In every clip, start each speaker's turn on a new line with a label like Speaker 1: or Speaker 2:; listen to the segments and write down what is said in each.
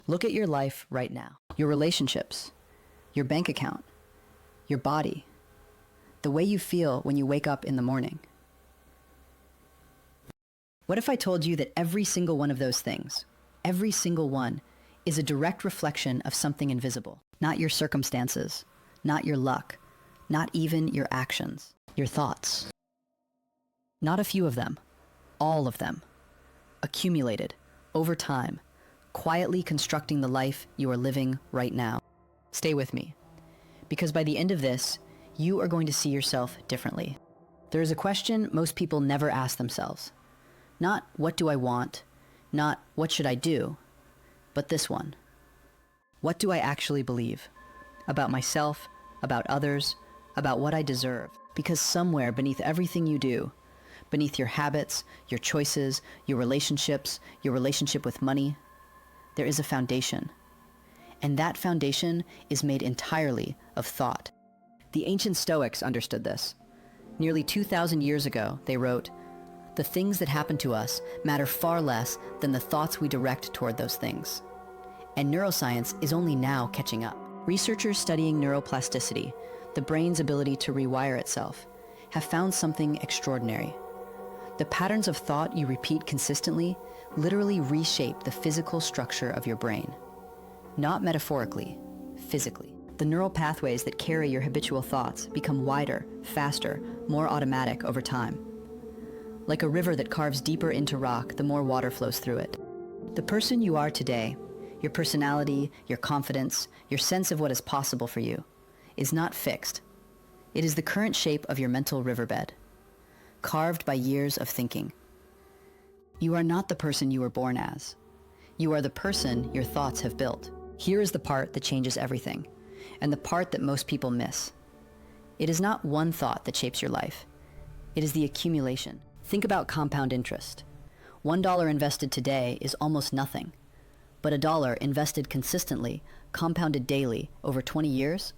Speaker 1: Look at your life right now. Your relationships, your bank account, your body, the way you feel when you wake up in the morning. What if I told you that every single one of those things, every single one, is a direct reflection of something invisible? Not your circumstances, not your luck, not even your actions, your thoughts. Not a few of them, all of them, accumulated over time, quietly constructing the life you are living right now. Stay with me, because by the end of this, you are going to see yourself differently. There is a question most people never ask themselves. Not what do I want, not what should I do, but this one. What do I actually believe? About myself, about others, about what I deserve? Because somewhere beneath everything you do, beneath your habits, your choices, your relationships, your relationship with money, there is a foundation. And that foundation is made entirely of thought. The ancient Stoics understood this. Nearly 2,000 years ago, they wrote, "The things that happen to us matter far less than the thoughts we direct toward those things." And neuroscience is only now catching up. Researchers studying neuroplasticity, the brain's ability to rewire itself, have found something extraordinary. The patterns of thought you repeat consistently literally reshape the physical structure of your brain. Not metaphorically, physically. The neural pathways that carry your habitual thoughts become wider, faster, more automatic over time. Like a river that carves deeper into rock, the more water flows through it. The person you are today, your personality, your confidence, your sense of what is possible for you, is not fixed. It is the current shape of your mental riverbed, carved by years of thinking. You are not the person you were born as. You are the person your thoughts have built. Here is the part that changes everything, and the part that most people miss. It is not one thought that shapes your life. It is the accumulation. Think about compound interest. $1 invested today is almost nothing, but $1 invested consistently, compounded daily over 20 years,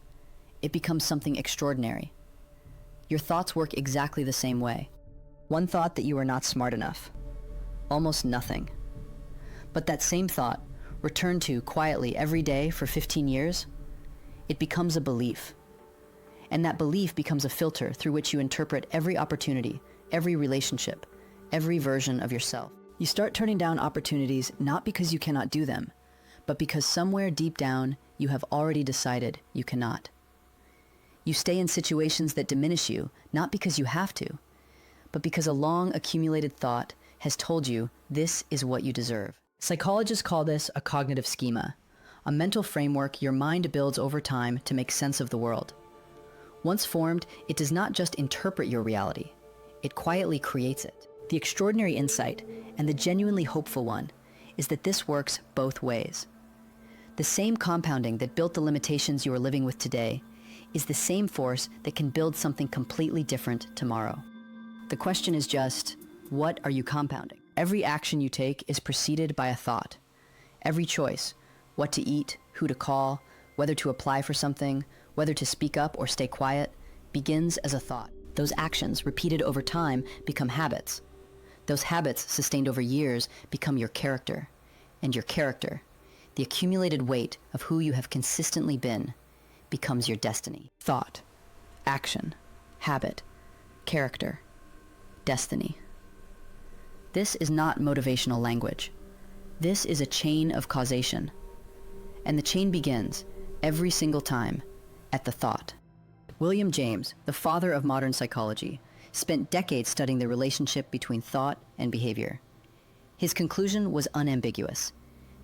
Speaker 1: it becomes something extraordinary. Your thoughts work exactly the same way. One thought that you are not smart enough, almost nothing. But that same thought, returned to quietly every day for 15 years, it becomes a belief. And that belief becomes a filter through which you interpret every opportunity, every relationship, every version of yourself. You start turning down opportunities not because you cannot do them, but because somewhere deep down you have already decided you cannot. You stay in situations that diminish you, not because you have to, but because a long accumulated thought has told you this is what you deserve. Psychologists call this a cognitive schema, a mental framework your mind builds over time to make sense of the world. Once formed, it does not just interpret your reality, it quietly creates it. The extraordinary insight, and the genuinely hopeful one, is that this works both ways. The same compounding that built the limitations you are living with today is the same force that can build something completely different tomorrow. The question is just, what are you compounding? Every action you take is preceded by a thought. Every choice, what to eat, who to call, whether to apply for something, whether to speak up or stay quiet, begins as a thought. Those actions, repeated over time, become habits. Those habits, sustained over years, become your character. And your character, the accumulated weight of who you have consistently been, becomes your destiny. Thought, action, habit, character, destiny. This is not motivational language. This is a chain of causation. And the chain begins, every single time, at the thought. William James, the father of modern psychology, spent decades studying the relationship between thought and behavior. His conclusion was unambiguous.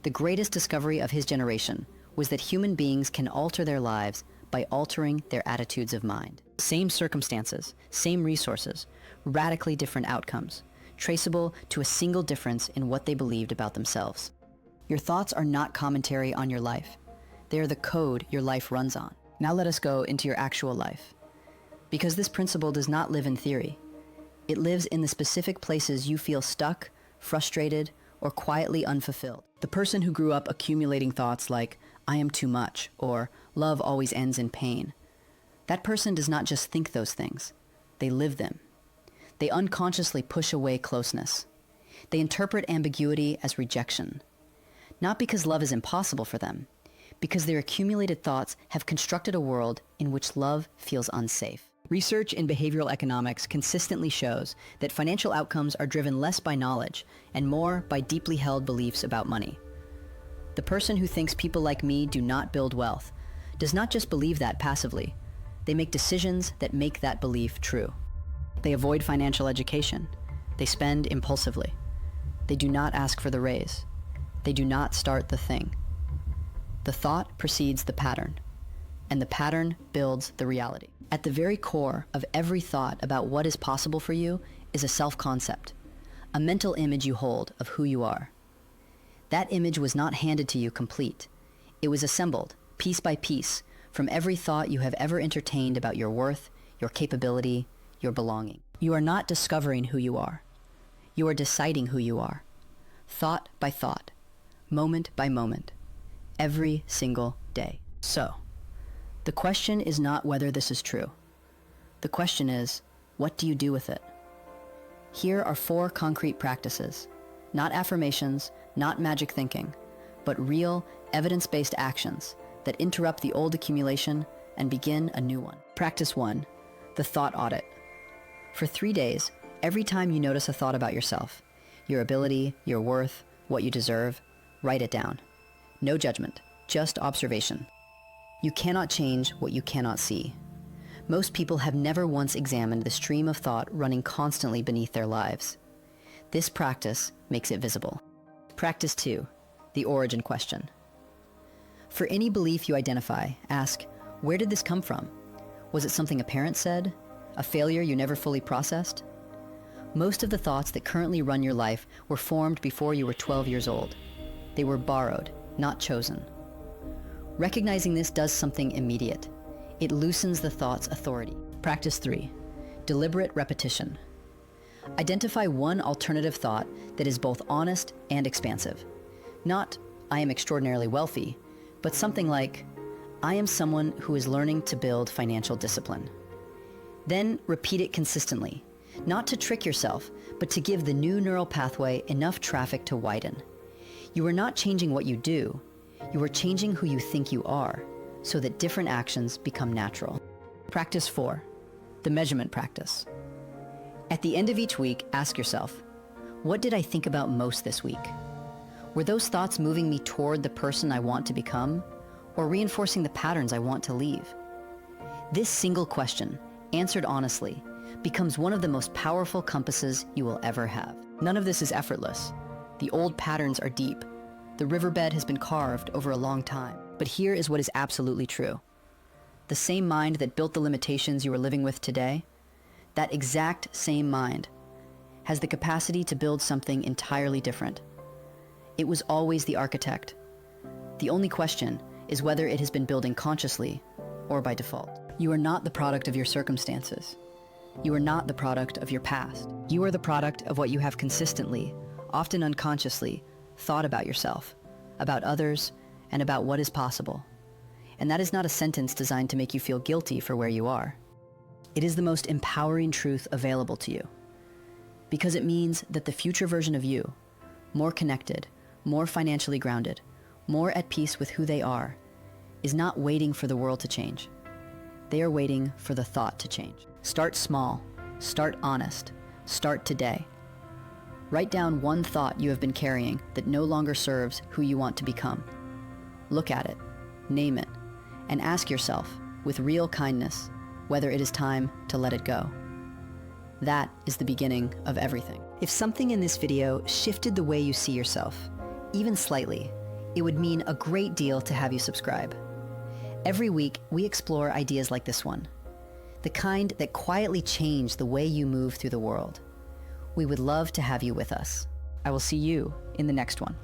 Speaker 1: The greatest discovery of his generation was that human beings can alter their lives by altering their attitudes of mind. Same circumstances, same resources, radically different outcomes, traceable to a single difference in what they believed about themselves. Your thoughts are not commentary on your life. They are the code your life runs on. Now let us go into your actual life. Because this principle does not live in theory. It lives in the specific places you feel stuck, frustrated, or quietly unfulfilled. The person who grew up accumulating thoughts like, "I am too much," or "love always ends in pain," that person does not just think those things, they live them. They unconsciously push away closeness. They interpret ambiguity as rejection. Not because love is impossible for them, because their accumulated thoughts have constructed a world in which love feels unsafe. Research in behavioral economics consistently shows that financial outcomes are driven less by knowledge and more by deeply held beliefs about money. The person who thinks people like me do not build wealth does not just believe that passively. They make decisions that make that belief true. They avoid financial education. They spend impulsively. They do not ask for the raise. They do not start the thing. The thought precedes the pattern, and the pattern builds the reality. At the very core of every thought about what is possible for you is a self-concept, a mental image you hold of who you are. That image was not handed to you complete. It was assembled, piece by piece, from every thought you have ever entertained about your worth, your capability, your belonging. You are not discovering who you are. You are deciding who you are, thought by thought, moment by moment, every single day. So, the question is not whether this is true. The question is, what do you do with it? Here are 4 concrete practices, not affirmations, not magic thinking, but real, evidence-based actions that interrupt the old accumulation and begin a new one. Practice 1, the thought audit. For 3 days, every time you notice a thought about yourself, your ability, your worth, what you deserve, write it down. No judgment, just observation. You cannot change what you cannot see. Most people have never once examined the stream of thought running constantly beneath their lives. This practice makes it visible. Practice 2, the origin question. For any belief you identify, ask, where did this come from? Was it something a parent said? A failure you never fully processed? Most of the thoughts that currently run your life were formed before you were 12 years old. They were borrowed, not chosen. Recognizing this does something immediate. It loosens the thought's authority. Practice 3, deliberate repetition. Identify one alternative thought that is both honest and expansive. Not, I am extraordinarily wealthy, but something like, I am someone who is learning to build financial discipline. Then repeat it consistently, not to trick yourself, but to give the new neural pathway enough traffic to widen. You are not changing what you do, you are changing who you think you are, so that different actions become natural. Practice 4, the measurement practice. At the end of each week, ask yourself, what did I think about most this week? Were those thoughts moving me toward the person I want to become, or reinforcing the patterns I want to leave? This single question, answered honestly, becomes one of the most powerful compasses you will ever have. None of this is effortless. The old patterns are deep. The riverbed has been carved over a long time. But here is what is absolutely true. The same mind that built the limitations you are living with today, that exact same mind, has the capacity to build something entirely different. It was always the architect. The only question is whether it has been building consciously or by default. You are not the product of your circumstances. You are not the product of your past. You are the product of what you have consistently, often unconsciously, thought about yourself, about others, and about what is possible. And that is not a sentence designed to make you feel guilty for where you are. It is the most empowering truth available to you, because it means that the future version of you, more connected, more financially grounded, more at peace with who they are, is not waiting for the world to change. They are waiting for the thought to change. Start small, start honest, start today. Write down one thought you have been carrying that no longer serves who you want to become. Look at it, name it, and ask yourself, with real kindness, whether it is time to let it go. That is the beginning of everything. If something in this video shifted the way you see yourself, even slightly, it would mean a great deal to have you subscribe. Every week, we explore ideas like this one, the kind that quietly change the way you move through the world. We would love to have you with us. I will see you in the next one.